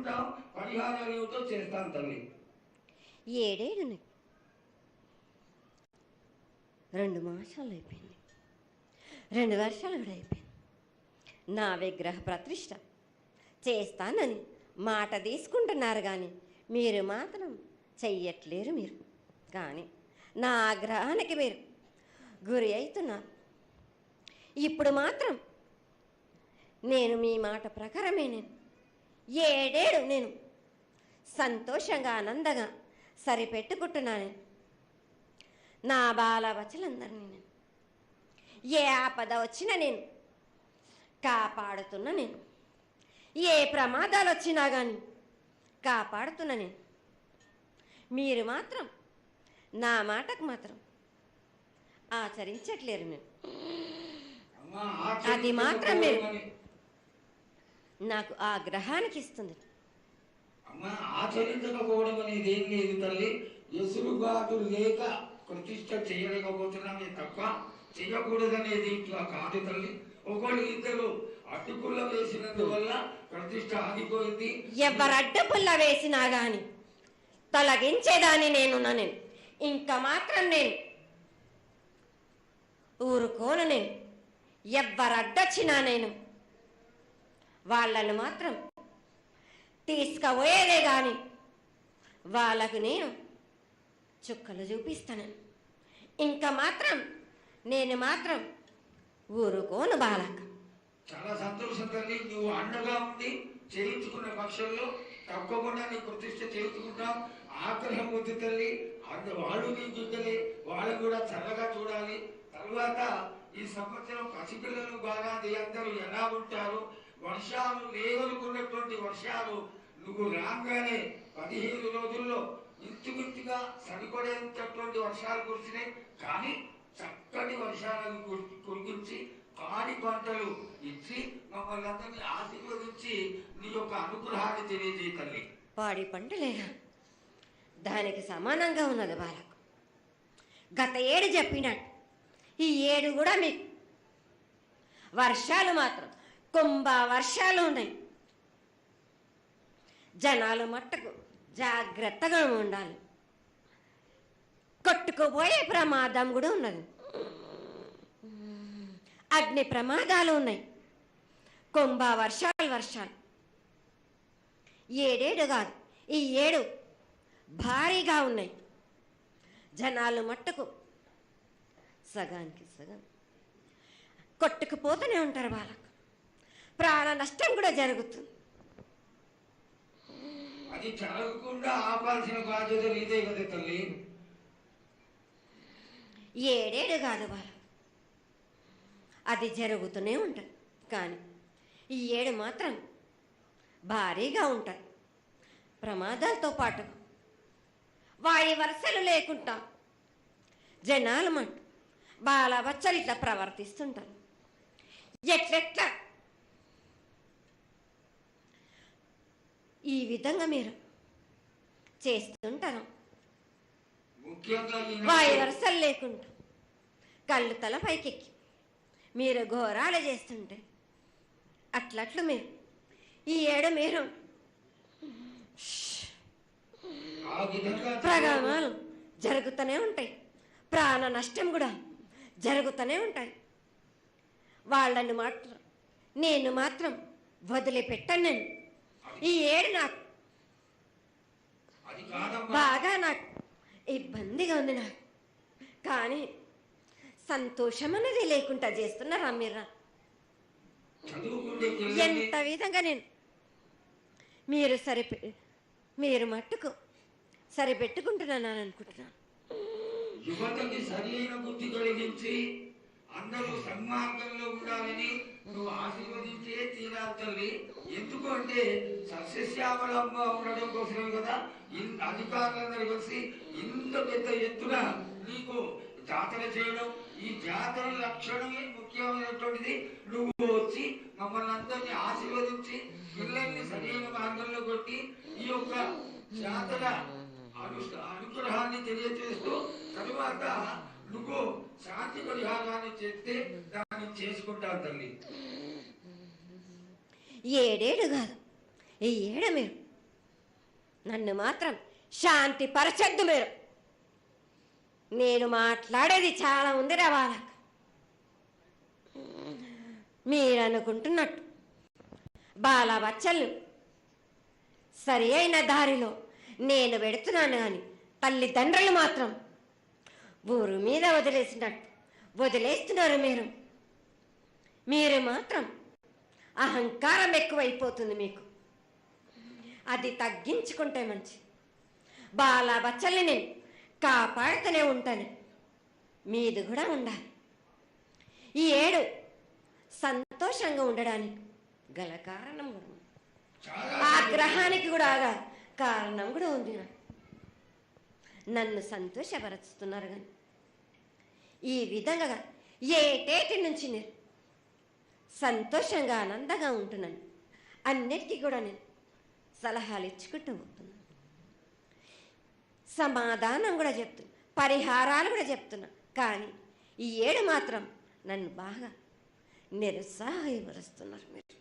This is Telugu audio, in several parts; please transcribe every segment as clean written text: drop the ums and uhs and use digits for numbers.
చేసుకుంటాం, పరిహారాలు ఏమిటో చేస్తాం తల్లి. 7 ఏళ్ళు 2 మాసాలు అయిపోయింది, 2 వర్షాలు కూడా అయిపోయింది. నా విగ్రహ ప్రతిష్ట చేస్తానని మాట తీసుకుంటున్నారు కానీ మీరు మాత్రం చెయ్యట్లేరు. మీరు కానీ నా ఆగ్రహానికి మీరు గురి అవుతున్నారు. ఇప్పుడు మాత్రం నేను మీ మాట ప్రకారమే నేను 7 ఏళ్ళు నేను సంతోషంగా ఆనందంగా సరిపెట్టుకుంటున్నాను. నా బాలబచ్చలందరినీ నేను ఏ ఆపద వచ్చినా నేను కాపాడుతున్నా. నేను ఏ ప్రమాదాలు వచ్చినా కానీ కాపాడుతున్నా. నేను మీరు మాత్రం నా మాటకు మాత్రం ఆచరించట్లేరు. నేను అది మాత్రం మీరు నాకు ఆ గ్రహానికి ఇస్తుంది. అమ్మా, ఆచరించకపోవడం అనేది ఏం లేదు తల్లి. ఎసురుబాటు లేక ప్రతిష్ట చేయలేకపోతున్నామే తప్ప చేయకూడదనేది ఇట్లా కాదు తల్లి. ఒకళ్ళు ఇద్దరు అడ్డుపుల్ల వేసినందువల్ల ప్రతిష్ట ఆగిపోయింది. ఎవరు అడ్డుపుల్ల వేసినా గాని తొలగించేదాన్ని నేను. ఇంకా మాత్రం నేను ఊరుకోను. నేను ఎవరు అడ్డొచ్చినా నేను వాళ్ళను మాత్రం తీసుకుపోయేదే కానీ వాళ్ళకు నేను చుక్కలు చూపిస్తాను. ఇంకా మాత్రం నేను మాత్రం ఊరుకోను బాలక. చాలా సంతోషం తల్లి. నువ్వు అండగా ఉండి చేయించుకున్న పక్షంలో తప్పకుండా నీ ప్రతిష్ట చేయించుకుంటాం. ఆగ్రహం వద్దు తల్లి. వాళ్ళు నీ బిడ్డలే, వాళ్ళు కూడా చల్లగా చూడాలి. తర్వాత ఈ సంవత్సరం పసిపిల్లలు బాగా అందరూ ఎలా ఉంటారు, వర్షాలు లేవనుకున్నటువంటి వర్షాలు నువ్వు రాగానే 15 రోజుల్లో ఇంచుమించుగా సరిపడేటటువంటి వర్షాలు కురిసినాయి. కానీ చక్కటి వర్షాలను కురిపించి పాడి పంటలు ఇచ్చి మమ్మల్ని అందరినీ ఆశీర్వదించి నీ యొక్క అనుగ్రహాన్ని తెలియజేయ తల్లి. పాడి పంటలేనా దానికి సమానంగా ఉన్నది బాలకు. గత 7 చెప్పినట్టు ఈ 7 కూడా మీకు వర్షాలు మాత్రం కుంభ వర్షాలు ఉన్నాయి. జనాలు మట్టుకు జాగ్రత్తగా ఉండాలి. కొట్టుకుపోయే ప్రమాదం కూడా ఉన్నది. అగ్ని ప్రమాదాలు ఉన్నాయి. కుంభ వర్షాలు 7 కాదు, ఈ 7 భారీగా ఉన్నాయి. జనాలు మట్టుకు సగానికి సగం కొట్టుకుపోతూనే ఉంటారు. వాళ్ళకు ప్రాణ నష్టం కూడా జరుగుతుంది. అది జరగకుండా ఆపాల్సిన బాధ్యత నీదే కదా తల్లి. 7 కాదు వాళ్ళు, అది జరుగుతూనే ఉంటుంది. కానీ ఈ 7 మాత్రం భారీగా ఉంటాయి. ప్రమాదాలతో పాటు వాయు వరుసలు లేకుండా జనాలు మట్టు బాలబచ్చలు ఇట్లా ప్రవర్తిస్తుంటారు. ఎట్లెట్లా ఈ విధంగా మీరు చేస్తుంటారు. వాయు వరుసలు లేకుండా కళ్ళు తల పైకెక్కి మీరు ఘోరాలు చేస్తుంటే అట్లట్లు మీరు ఈ 7 మీరు ప్రమాదాలు జరుగుతూనే ఉంటాయి. ప్రాణ నష్టం కూడా జరుగుతూనే ఉంటాయి. వాళ్ళని మాత్రం నేను మాత్రం వదిలిపెట్టాను. నేను ఈ 7 నాకు బాగా నాకు ఇబ్బందిగా ఉంది. నాకు కానీ సంతోషం అనేది లేకుండా చేస్తున్నారా మీరా? ఎంత విధంగా నేను మీరు మట్టుకు సరిపెట్టుకుంటున్నాను అనుకుంటున్నాను. యువతకి సరైన బుద్ధి కలిగించి అందరూ సన్మార్గంలో ఉండాలని నువ్వు ఆశీర్వదించే తీరాలి తల్లి. ఎందుకంటే సస్యశ్యామలంగా ఉండడం కోసమే కదా అధికారులందరూ కలిసి ఇంత పెద్ద ఎత్తున నీకు జాతర చేయడం. ఈ జాతర లక్షణమే ముఖ్యమైనటువంటిది. నువ్వు వచ్చి మమ్మల్ని అందరినీ ఆశీర్వదించి పిల్లల్ని సరైన మార్గంలో కొట్టి ఈ యొక్క జాతర అనుగ్రహాన్ని తెలియజేస్తూ తరువాత నువ్వు శాంతి పరిహారాన్ని చేస్తే దాన్ని చేసుకుంటాను తల్లి. 7 కాదు, ఈ 7 మీరు నన్ను మాత్రం శాంతి పరచద్దు మీరు. నేను మాట్లాడేది చాలా ఉంది బాలక. మీరు అనుకుంటున్నట్టు బాలబచ్చలు సరి అయిన దారిలో నేను పెడుతున్నాను కానీ తల్లిదండ్రులు మాత్రం ఊరు మీద వదిలేసినట్టు వదిలేస్తున్నారు. మీరు మాత్రం అహంకారం ఎక్కువైపోతుంది మీకు. అది తగ్గించుకుంటే మంచి. బాలబచ్చల్ని నేను కాపాడుతూనే ఉంటాను. మీది కూడా ఉండాలి. ఈ ఏడు సంతోషంగా ఉండడానికి గల కారణం కూడా ఉంది. ఆ గ్రహానికి కూడా కారణం కూడా ఉంది. నన్ను సంతోషపరుస్తున్నారు కానీ ఈ విధంగా ఏటేటి నుంచి నేను సంతోషంగా ఆనందంగా ఉంటున్నాను. అన్నిటికీ కూడా నేను సలహాలు ఇచ్చుకుంటూ పోతున్నాను. సమాధానం కూడా చెప్తున్నా, పరిహారాలు కూడా చెప్తున్నా. కానీ ఈ ఏడు మాత్రం నన్ను బాగా నిరుత్సాహపరుస్తున్నారు. మీరు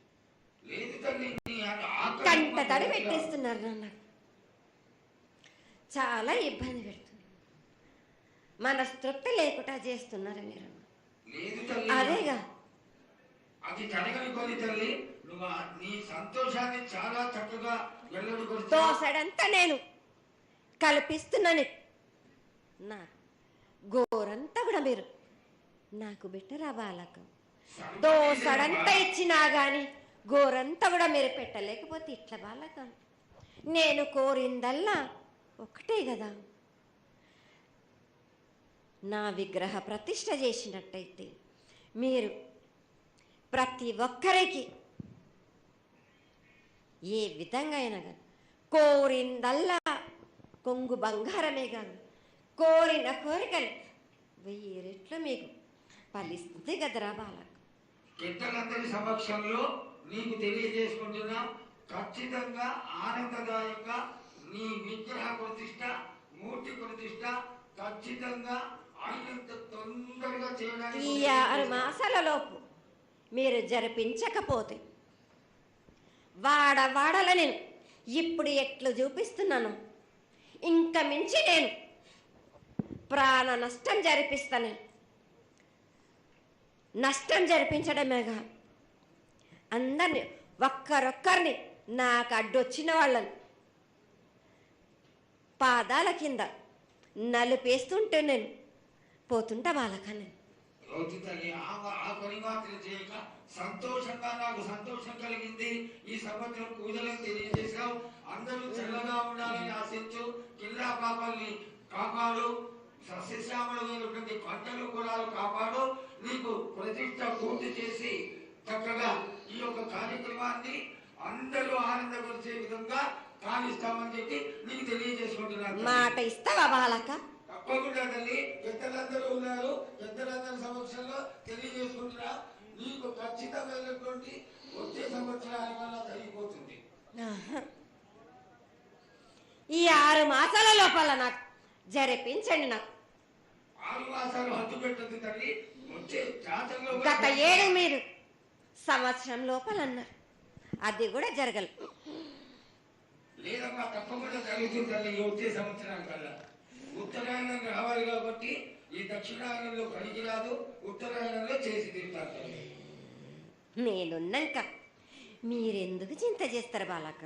కంట తడి పెట్టేస్తున్నారు. నన్ను చాలా ఇబ్బంది పెడుతున్నారు. మనస్తృప్తి లేకుండా చేస్తున్నారు మీరు. అదేగా అది జరగని కొని తల్లి, నువ్వు నీ సంతోషాన్ని చాలా చక్కగా దోసడంతా నేను కల్పిస్తున్నాను. నా గోరంతా కూడా మీరు నాకు బెట్టరా బాలక. దోసడంతా ఇచ్చినా గాని గోరంతా కూడా మీరు పెట్టలేకపోతే ఇట్లా బాలక. నేను కోరిందల్లా ఒకటే కదా, నా విగ్రహ ప్రతిష్ఠ చేసినట్టయితే మీరు ప్రతి ఒక్కరికి ఏ విధంగా అయినా కానీ కోరిందల్లా కొంగు బంగారమే కాదు, కోరిన కోరికలు 1000 రెట్లు మీకు ఫలిస్తుంది కదరా బాలక. పెద్దలందరి సమక్షంలో నీకు తెలియజేసుకుంటున్నా, ఖచ్చితంగా ఆనందదాయంగా నీ విగ్రహ ప్రతిష్ఠ, మూర్తి ప్రతిష్ఠ ఖచ్చితంగా అయినంత తొందరగా చేయడానికి ఈ 6 మాసాల లోపు మీరు జరిపించకపోతే వాడవాడల నేను ఇప్పుడు ఎట్లు చూపిస్తున్నాను ఇంకా మించి నేను ప్రాణ నష్టం జరిపిస్తాను. నష్టం జరిపించడమేగా అందరినీ ఒక్కరొక్కరిని నాకు అడ్డొచ్చిన వాళ్ళని పాదాల కింద నలిపేస్తుంటే నేను పోతుంటా బాలకని. సంతోషంగా నాకు సంతోషం కలిగింది. ఈ సంవత్సరం పూజలను తెలియజేశావు. అందరూ చల్లగా ఉండాలని ఆశించు. కిల్లా పాపాలని కాపాడు. సస్యశ్యామలమైనటువంటి పంటలు కూడా కాపాడు. నీకు ప్రతిష్ట పూర్తి చేసి చక్కగా ఈ యొక్క కార్యక్రమాన్ని అందరూ ఆనందపరిచే విధంగా కానిస్తామని చెప్పి నీకు తెలియజేసుకుంటున్నాను. మాట ఇస్తావా బాలక? తప్పకుండా తల్లి. పెద్దలందరూ ఉన్నారు, పెద్దలందరి సమక్షంలో తెలియజేసుకుంటున్నా. నీకు ఖచ్చితమైనటువంటి వచ్చే సంవత్సరాల వల్ల జరిగిపోతుంది. ఈ 6 మాసాల లోపల నాకు జరిపించండి. నాకు 6 మాసాలు హద్దు పెట్టదు తల్లి. వచ్చే జాతరలో గత 7 మీరు సంవత్సరం లోపల అన్నారు, అది కూడా జరగలేదు. లేదమ్మా, తప్పకుండా జరుగుతుంది తల్లి. వచ్చే సంవత్సరాల కల్లా ఉత్తరాయణం రావాలి కాబట్టి ఈ దక్షిణాయనంలో పనికి రాదు, ఉత్తరాయణంలో చేసి తీరుతారు తల్లి. నేనున్నాక మీరెందుకు చింత చేస్తారు బాలక?